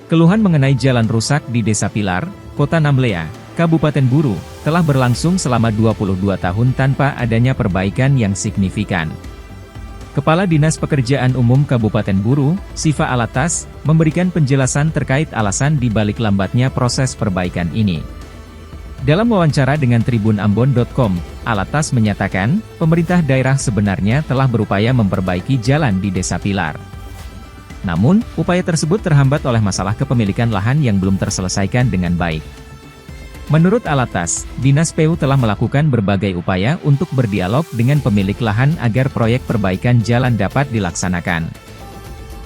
Keluhan mengenai jalan rusak di Desa Pilar, Kota Namlea, Kabupaten Buru, telah berlangsung selama 22 tahun tanpa adanya perbaikan yang signifikan. Kepala Dinas Pekerjaan Umum Kabupaten Buru, Siva Alatas, memberikan penjelasan terkait alasan di balik lambatnya proses perbaikan ini. Dalam wawancara dengan tribunambon.com, Alatas menyatakan, pemerintah daerah sebenarnya telah berupaya memperbaiki jalan di Desa Pilar. Namun, upaya tersebut terhambat oleh masalah kepemilikan lahan yang belum terselesaikan dengan baik. Menurut Alatas, Dinas PU telah melakukan berbagai upaya untuk berdialog dengan pemilik lahan agar proyek perbaikan jalan dapat dilaksanakan.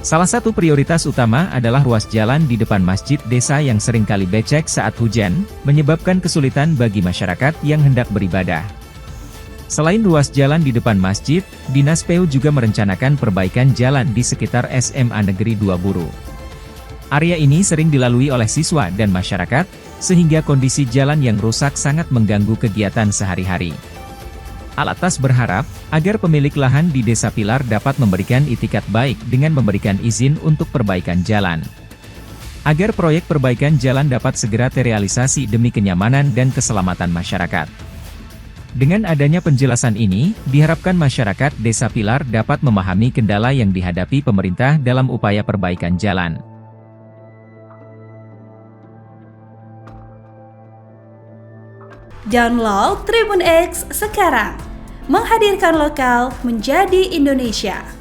Salah satu prioritas utama adalah ruas jalan di depan masjid desa yang seringkali becek saat hujan, menyebabkan kesulitan bagi masyarakat yang hendak beribadah. Selain ruas jalan di depan masjid, Dinas PU juga merencanakan perbaikan jalan di sekitar SMA Negeri 2 Buru. Area ini sering dilalui oleh siswa dan masyarakat, sehingga kondisi jalan yang rusak sangat mengganggu kegiatan sehari-hari. Alatas berharap, agar pemilik lahan di Desa Pilar dapat memberikan itikat baik dengan memberikan izin untuk perbaikan jalan. Agar proyek perbaikan jalan dapat segera terrealisasi demi kenyamanan dan keselamatan masyarakat. Dengan adanya penjelasan ini, diharapkan masyarakat Desa Pilar dapat memahami kendala yang dihadapi pemerintah dalam upaya perbaikan jalan. Download Tribun X sekarang, menghadirkan lokal menjadi Indonesia.